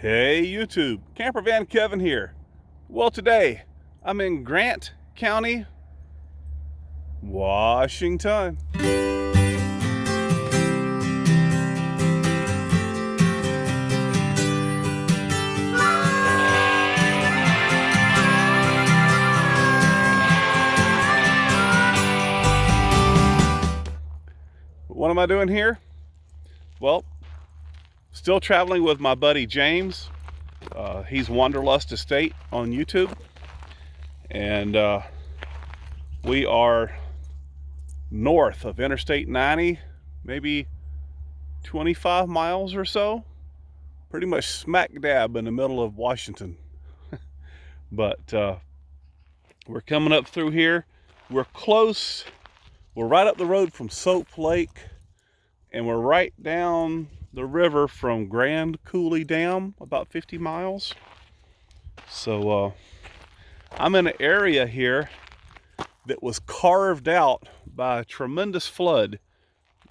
Hey YouTube, Campervan Kevin here. Well, today I'm in Grant County, Washington. What am I doing here? Well, still traveling with my buddy James. He's Wanderlust Estate on YouTube, and we are north of Interstate 90, maybe 25 miles or so, pretty much smack dab in the middle of Washington. But we're coming up through here. We're close. We're right up the road from Soap Lake, and we're right down the river from Grand Coulee Dam, about 50 miles. So I'm in an area here that was carved out by a tremendous flood.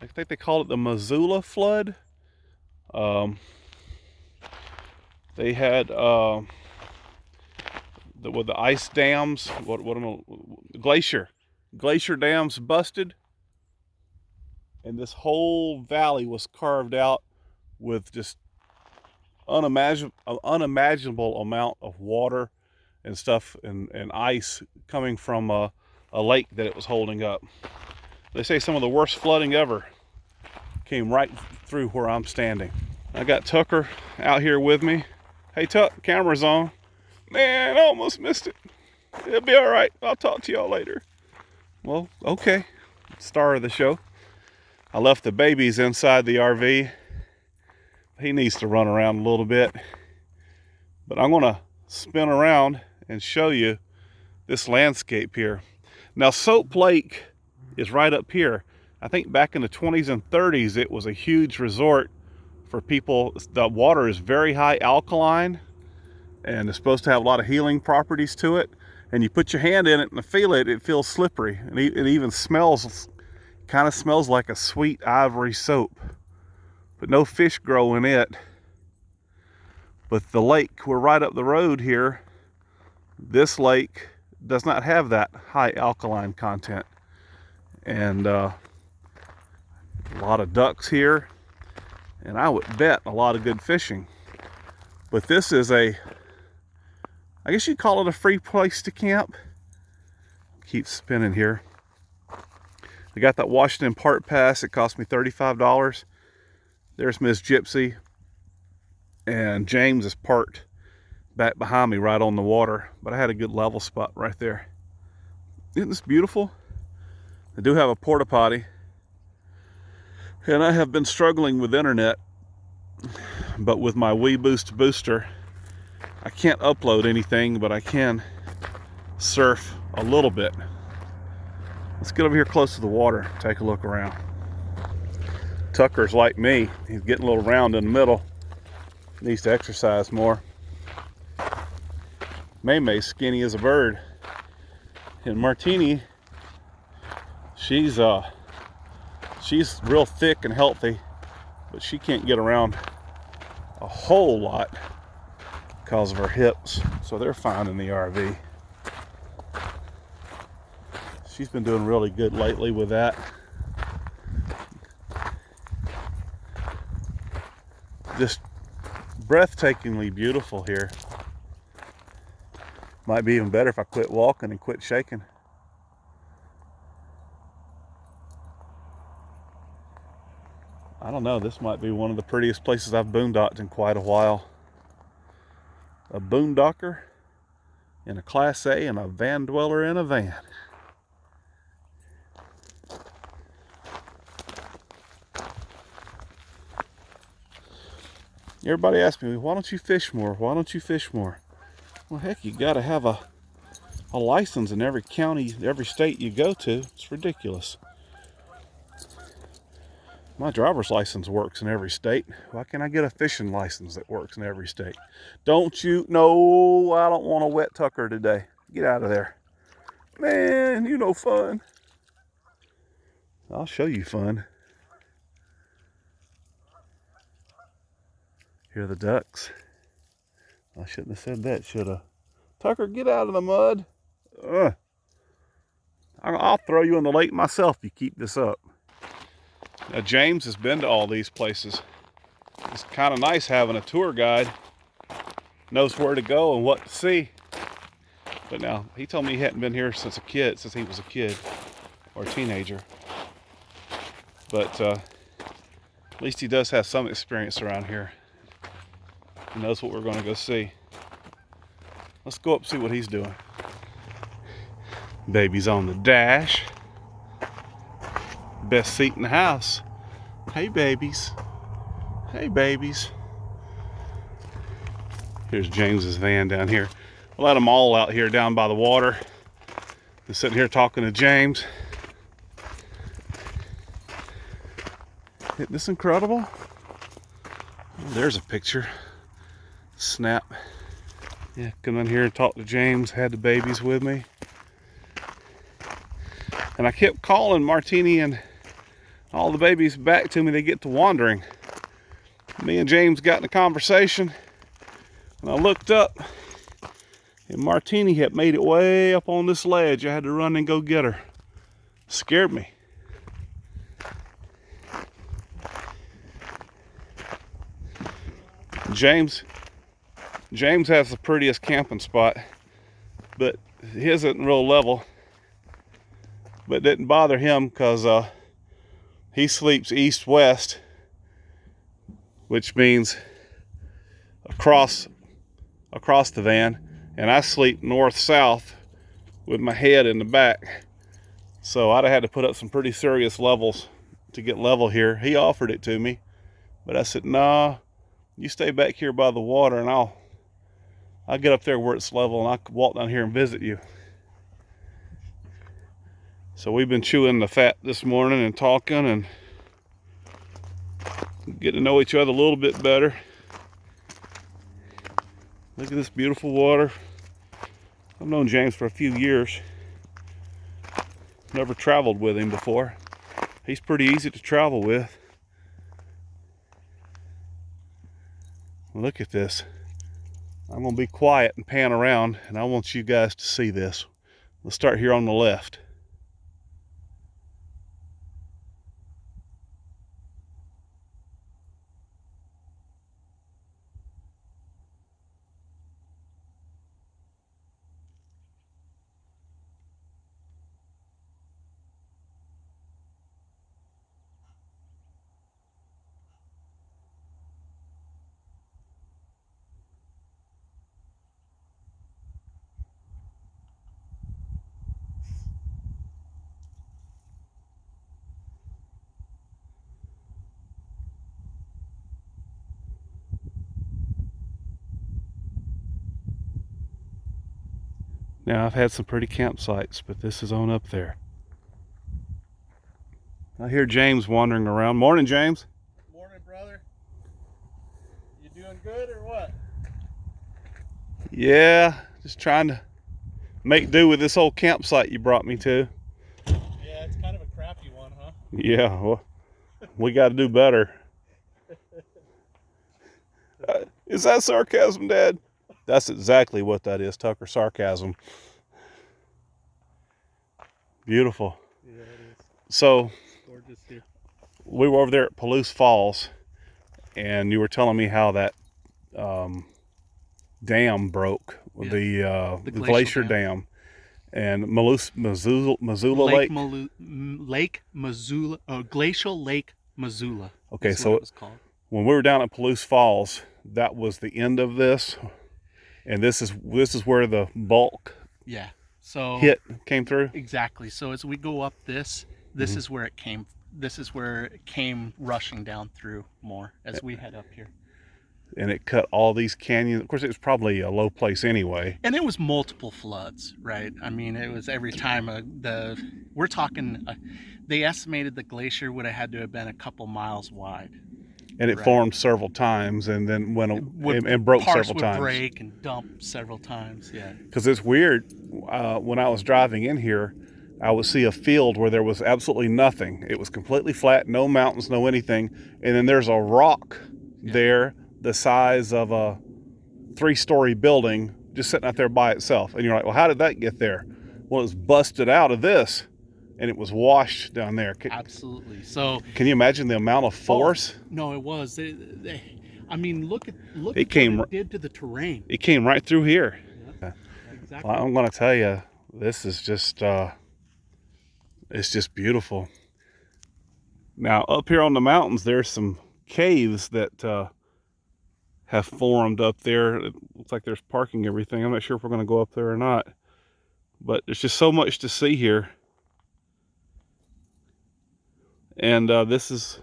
I think they call it the Missoula flood. They had with the ice dams, glacier dams busted, and this whole valley was carved out with just unimaginable amount of water and stuff and ice coming from a lake that it was holding up. They say some of the worst flooding ever came right through where I'm standing. I got Tucker out here with me. Hey Tuck, camera's on. Man, I almost missed it. It'll be all right. I'll talk to y'all later. Well, okay. Star of the show. I left the babies inside the RV. He needs to run around a little bit. But I'm going to spin around and show you this landscape here. Now, Soap Lake is right up here. I think back in the 20s and 30s, it was a huge resort for people. The water is very high alkaline, and it's supposed to have a lot of healing properties to it. And you put your hand in it and feel it, it feels slippery. And it even smells, kind of smells like a sweet ivory soap. But no fish grow in it. But the lake, we're right up the road here. This lake does not have that high alkaline content. And a lot of ducks here. And I would bet a lot of good fishing. But this is I guess you'd call it a free place to camp. Keep spinning here. I got that Washington Park Pass. It cost me $35. There's Miss Gypsy. And James is parked back behind me right on the water. But I had a good level spot right there. Isn't this beautiful? I do have a porta potty. And I have been struggling with internet. But with my WeBoost booster, I can't upload anything, but I can surf a little bit. Let's get over here close to the water, take a look around. Tucker's like me. He's getting a little round in the middle. Needs to exercise more. MaeMae's skinny as a bird. And Martini, she's real thick and healthy, but she can't get around a whole lot because of her hips, so they're fine in the RV. She's been doing really good lately with that. Just breathtakingly beautiful here. Might be even better if I quit walking and quit shaking. I don't know, this might be one of the prettiest places I've boondocked in quite a while. A boondocker in a Class A and a van dweller in a van. Everybody asks me, why don't you fish more? Why don't you fish more? Well, heck, you gotta have a license in every county, every state you go to. It's ridiculous. My driver's license works in every state. Why can't I get a fishing license that works in every state? Don't you? No, I don't want to wet Tucker today. Get out of there. Man, you know fun. I'll show you fun. Here are the ducks. I shouldn't have said that, should I? Tucker, get out of the mud. I'll throw you in the lake myself if you keep this up. Now, James has been to all these places. It's kind of nice having a tour guide. Knows where to go and what to see. But now, he told me he hadn't been here since he was a kid or a teenager. But at least he does have some experience around here. He knows what we're going to go see. Let's go up and see what he's doing. Baby's on the dash. Best seat in the house. Hey, babies. Hey, babies. Here's James's van down here. I let them all out here down by the water. I'm sitting here talking to James. Isn't this incredible? Oh, there's a picture. Snap. Yeah, come in here and talk to James. Had the babies with me. And I kept calling Martini and all the babies back to me. They get to wandering. Me and James got in a conversation. And I looked up. And Martini had made it way up on this ledge. I had to run and go get her. Scared me. James has the prettiest camping spot, but his isn't real level. But it didn't bother him because he sleeps east-west, which means across the van, and I sleep north-south with my head in the back. So I'd have had to put up some pretty serious levels to get level here. He offered it to me, but I said, nah, you stay back here by the water and I'll get up there where it's level and I'll walk down here and visit you. So we've been chewing the fat this morning and talking and getting to know each other a little bit better. Look at this beautiful water. I've known James for a few years. Never traveled with him before. He's pretty easy to travel with. Look at this. I'm going to be quiet and pan around, and I want you guys to see this. Let's start here on the left. Now, I've had some pretty campsites, but this is on up there. I hear James wandering around. Morning, James. Morning, brother. You doing good or what? Yeah, just trying to make do with this old campsite you brought me to. Yeah, it's kind of a crappy one, huh? Yeah, well, we got to do better. Is that sarcasm, Dad? That's exactly what that is, Tucker, sarcasm. Beautiful. Yeah, it is. So, Gorgeous here. We were over there at Palouse Falls, and you were telling me how that dam broke, yeah, the glacier dam. And Missoula Lake? Lake Missoula, Glacial Lake Missoula. Okay, so it was called. When we were down at Palouse Falls, that was the end of this. And this is where the bulk came through. Exactly. So as we go up this is where it came. This is where it came rushing down through more as we head up here. And it cut all these canyons. Of course, it was probably a low place anyway. And it was multiple floods, right? I mean, it was every time we're talking. They estimated the glacier would have had to have been a couple miles wide. And it formed several times, and then and broke several times. Parts would break and dump several times, yeah. Because it's weird. When I was driving in here, I would see a field where there was absolutely nothing. It was completely flat, no mountains, no anything. And then there's a rock there the size of a 3-story building just sitting out there by itself. And you're like, well, how did that get there? Well, it was busted out of this and it was washed down there. Absolutely. So can you imagine the amount of force? Oh, no, it was. I mean, look at what it did to the terrain. It came right through here. Yeah, exactly. Well, I'm going to tell you, this is just, it's just beautiful. Now, up here on the mountains, there's some caves that have formed up there. It looks like there's parking everything. I'm not sure if we're going to go up there or not. But there's just so much to see here. And this is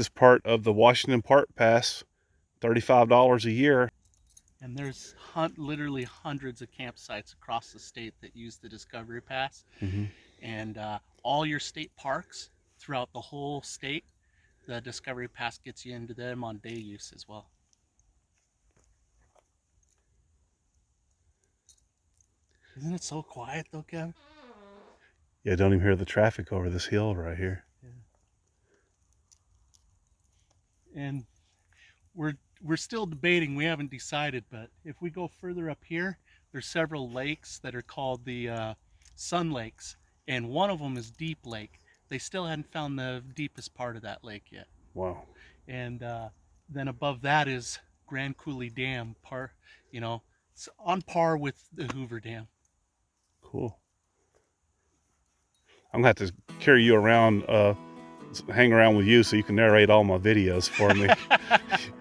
part of the Washington Park Pass, $35 a year. And there's literally hundreds of campsites across the state that use the Discovery Pass. Mm-hmm. And all your state parks throughout the whole state, the Discovery Pass gets you into them on day use as well. Isn't it so quiet though, Kevin? Yeah, don't even hear the traffic over this hill right here. Yeah. And we're still debating. We haven't decided, but if we go further up here, there's several lakes that are called the Sun Lakes, and one of them is Deep Lake. They still hadn't found the deepest part of that lake yet. Wow. And then above that is Grand Coulee Dam, it's on par with the Hoover Dam. Cool. I'm gonna have to carry you around, hang around with you so you can narrate all my videos for me.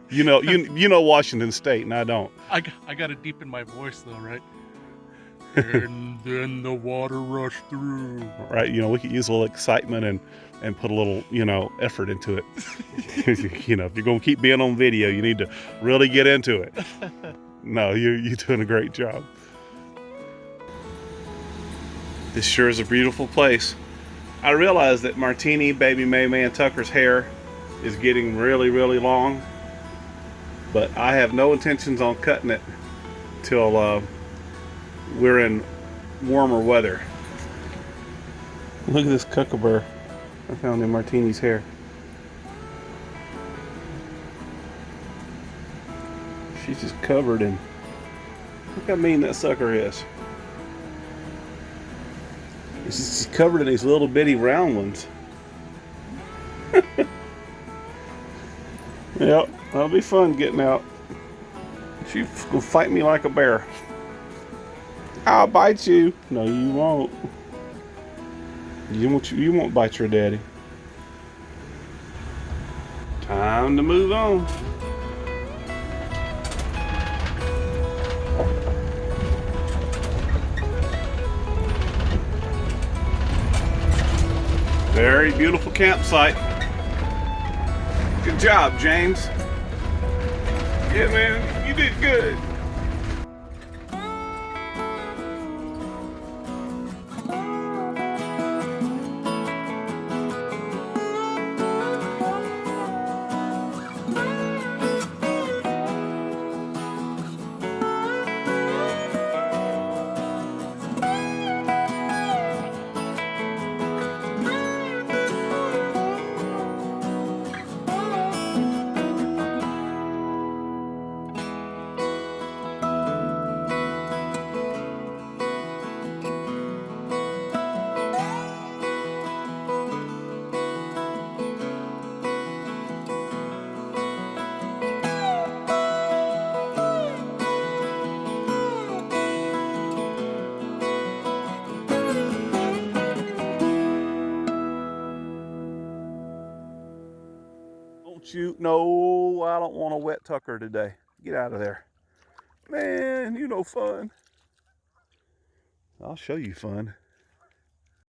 you know Washington State, and I don't. I got to deepen my voice though, right? And then the water rushed through. Right, we could use a little excitement and put a little, effort into it. If you're gonna keep being on video, you need to really get into it. No, you're doing a great job. This sure is a beautiful place. I realize that Martini, baby MaeMae, and Tucker's hair is getting really, really long, but I have no intentions on cutting it till we're in warmer weather. Look at this kookaburra I found in Martini's hair. She's just covered in, look how mean that sucker is. She's covered in these little bitty round ones. Yep, that'll be fun getting out. She's gonna fight me like a bear. I'll bite you. No, you won't. You won't bite your daddy. Time to move on. Very beautiful campsite. Good job, James. Yeah, man, you did good. No, I don't want a wet Tucker today. Get out of there. Man, you know fun. I'll show you fun.